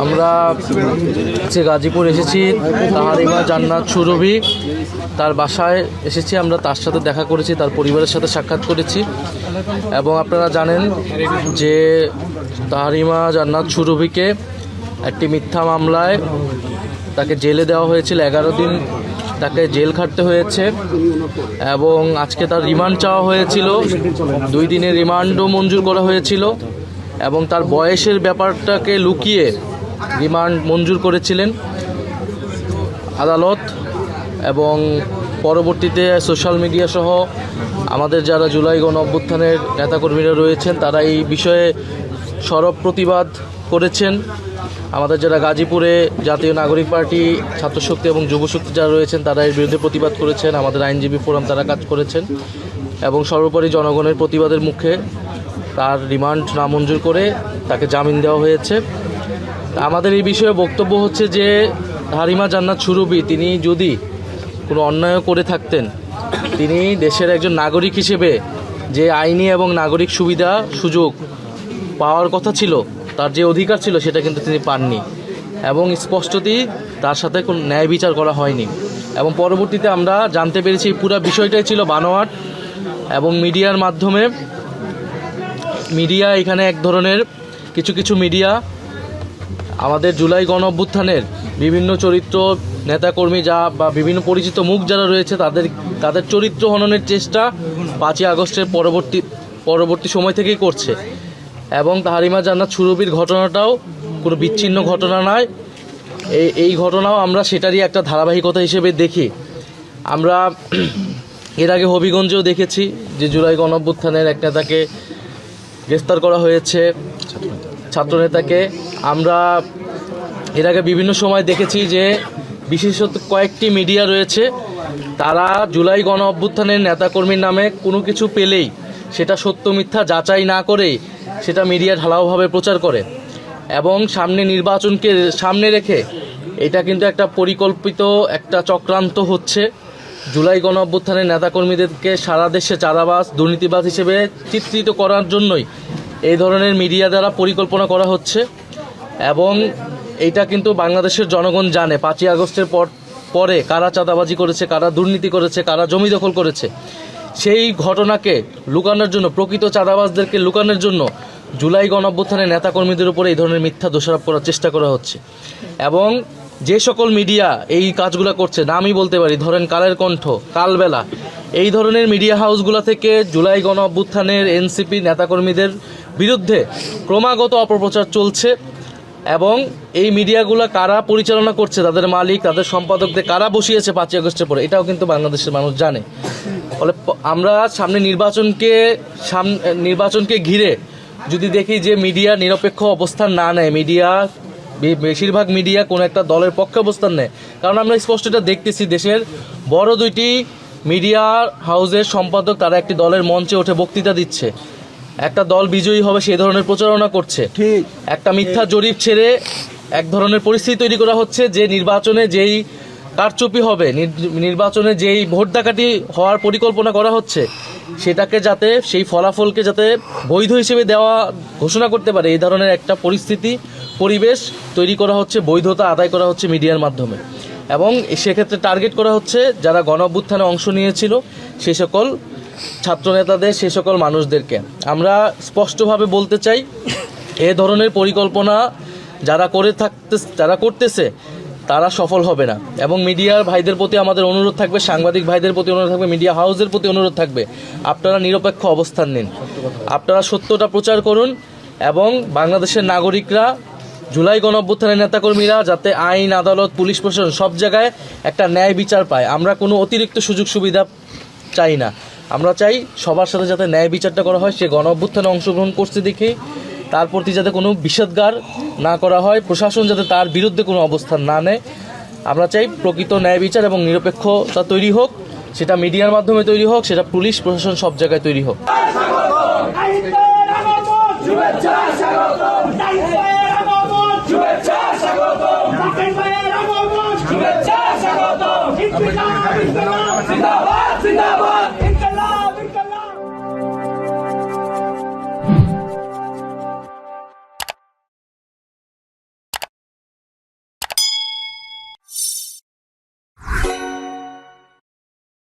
আমরা গাজীপুর এসেছি তাহারিমা জান্নাত সুরভি তার বাসায় এসেছি। আমরা তার সাথে দেখা করেছি, তার পরিবারের সাথে সাক্ষাৎ করেছি এবং আপনারা জানেন যে তাহারিমা জান্নাত সুরভিকে একটি মিথ্যা মামলায় তাকে জেলে দেওয়া হয়েছিল, 11 দিন তাকে জেল খাটতে হয়েছে এবং আজকে তার রিমান্ড চাওয়া হয়েছিল, 2 দিনের রিমান্ডও মঞ্জুর করা হয়েছিল এবং তার বয়সের ব্যাপারটাকে লুকিয়ে রিমান্ড মঞ্জুর করেছিলেন আদালত। এবং পরবর্তীতে সোশ্যাল মিডিয়া সহ আমাদের যারা জুলাই গণ অভ্যুত্থানের নেতাকর্মীরা রয়েছেন তারা এই বিষয়ে সরব প্রতিবাদ করেছেন। আমাদের যারা গাজীপুরে জাতীয় নাগরিক পার্টি, ছাত্রশক্তি এবং যুবশক্তি যারা রয়েছেন তারা এর বিরুদ্ধে প্রতিবাদ করেছেন। আমাদের আইনজীবী ফোরাম তারা কাজ করেছেন এবং সর্বোপরি জনগণের প্রতিবাদের মুখে তার রিমান্ড নামঞ্জুর করে তাকে জামিন দেওয়া হয়েছে। আমাদের এই বিষয়ে বক্তব্য হচ্ছে যে তাহারিমা জান্নাত সুরভি তিনি যদি কোনো অন্যায় করে থাকতেন, তিনি দেশের একজন নাগরিক হিসেবে যে আইনি এবং নাগরিক সুবিধা সুযোগ পাওয়ার কথা ছিল, তার যে অধিকার ছিল সেটা কিন্তু তিনি পাননি এবং স্পষ্টতই তার সাথে কোনো ন্যায় বিচার করা হয়নি। এবং পরবর্তীতে আমরা জানতে পেরেছি পুরো বিষয়টাই ছিল বানোয়াট এবং মিডিয়ার মাধ্যমে মিডিয়া এখানে এক ধরনের কিছু মিডিয়া আমাদের জুলাই গণ অভ্যুত্থানের বিভিন্ন চরিত্র নেতাকর্মী বা বিভিন্ন পরিচিত মুখ যারা রয়েছে তাদের চরিত্র হননের চেষ্টা 5ই আগস্টের পরবর্তী সময় থেকেই করছে এবং তাহারিমা জান্নাত সুরভির ঘটনাটাও কোনো বিচ্ছিন্ন ঘটনা নয়। এই ঘটনাও আমরা সেটারই একটা ধারাবাহিকতা হিসেবে দেখি। আমরা এর আগে হবিগঞ্জেও দেখেছি যে জুলাই গণ অভ্যুত্থানের এক নেতাকে গ্রেফতার করা হয়েছে, ছাত্রনেতাকে। আমরা এর আগে বিভিন্ন সময় দেখেছি যে বিশেষত কয়েকটি মিডিয়া রয়েছে তারা জুলাই গণ অভ্যুত্থানের নেতাকর্মীর নামে কোনো কিছু পেলেই সেটা সত্য মিথ্যা যাচাই না করেই সেটা মিডিয়া ঢালাওভাবে প্রচার করে এবং নির্বাচনকে সামনে রেখে এটা কিন্তু একটা পরিকল্পিত একটা চক্রান্ত হচ্ছে। জুলাই গণ অভ্যুত্থানের নেতাকর্মীদেরকে সারা দেশে চাঁদাবাজ, দুর্নীতিবাজ হিসেবে চিত্রিত করার জন্যই এই ধরনের মিডিয়া দ্বারা পরিকল্পনা করা হচ্ছে এবং এইটা কিন্তু বাংলাদেশের জনগণ জানে 5ই আগস্টের পরে কারা চাঁদাবাজি করেছে, কারা দুর্নীতি করেছে, কারা জমি দখল করেছে। সেই ঘটনাকে লুকানোর জন্য, প্রকৃত চাঁদাবাজদেরকে লুকানোর জন্য জুলাই গণ অভ্যুত্থানের নেতাকর্মীদের উপরে এই ধরনের মিথ্যা দোষারোপ করার চেষ্টা করা হচ্ছে এবং যে সকল মিডিয়া এই কাজগুলো করছে, নামই বলতে পারি, ধরেন কালের কণ্ঠ, কালবেলা, এই ধরনের মিডিয়া হাউসগুলো থেকে জুলাই গণ অভ্যুত্থানের এনসিপি নেতাকর্মীদের বিরুদ্ধে ক্রমাগত অপপ্রচার চলছে এবং এই মিডিয়াগুলো কারা পরিচালনা করছে, তাদের মালিক, তাদের সম্পাদকদের কারা বসিয়েছে 5ই আগস্টের পরে, এটাও কিন্তু বাংলাদেশের মানুষ জানে। ফলে আমরা নির্বাচনকে ঘিরে যদি দেখি যে মিডিয়া নিরপেক্ষ অবস্থান না নেয়, বেশিরভাগ মিডিয়া কোনো একটা দলের পক্ষে অবস্থান নেয়, কারণ আমরা স্পষ্ট এটা দেখতেছি দেশের বড় 2টি মিডিয়া হাউসের সম্পাদক তারা একটি দলের মঞ্চে উঠে বক্তৃতা দিচ্ছে, একটা দল বিজয়ী হবে সেই ধরনের প্রচারণা করছে। ঠিক একটা মিথ্যা জরিপ ছেড়ে এক ধরনের পরিস্থিতি তৈরি করা হচ্ছে যে নির্বাচনে যেই কারচুপি হবে, নির্বাচনে যেই ভোট ডাকাতি হওয়ার পরিকল্পনা করা হচ্ছে সেটাকে যাতে, সেই ফলাফলকে যাতে বৈধ হিসেবে ঘোষণা করতে পারে, এই ধরনের একটা পরিবেশ তৈরি করা হচ্ছে, বৈধতা আদায় করা হচ্ছে মিডিয়ার মাধ্যমে এবং সেক্ষেত্রে টার্গেট করা হচ্ছে যারা গণ অভ্যুত্থানে অংশ নিয়েছিল সেই সকল ছাত্রনেতাদের, সেই সকল মানুষদেরকে। আমরা স্পষ্টভাবে বলতে চাই এ ধরনের পরিকল্পনা যারা করতেছে তারা সফল হবে না এবং মিডিয়ার ভাইদের প্রতি আমাদের অনুরোধ থাকবে, সাংবাদিক ভাইদের প্রতি অনুরোধ থাকবে, মিডিয়া হাউসের প্রতি অনুরোধ থাকবে, আপনারা নিরপেক্ষ অবস্থান নিন, আপনারা সত্যটা প্রচার করুন এবং বাংলাদেশের নাগরিকরা, জুলাই গণ অভ্যুত্থানের নেতাকর্মীরা যাতে আইন, আদালত, পুলিশ প্রশাসন সব জায়গায় একটা ন্যায় বিচার পায়। আমরা কোনো অতিরিক্ত সুযোগ সুবিধা চাই না, আমরা চাই সবার সাথে যাতে ন্যায় বিচারটা করা হয়। সে গণ অভ্যুত্থানে অংশগ্রহণ করছে দেখে তার প্রতি যাতে কোনো বিষেধাজ্ঞা না করা হয়, প্রশাসন যাতে তার বিরুদ্ধে কোনো অবস্থান না নেয়। আমরা চাই প্রকৃত ন্যায় বিচার এবং নিরপেক্ষতা তৈরি হোক, সেটা মিডিয়ার মাধ্যমে তৈরি হোক, সেটা পুলিশ প্রশাসন সব জায়গায় তৈরি হোক। জিন্দাবাদ জিন্দাবাদ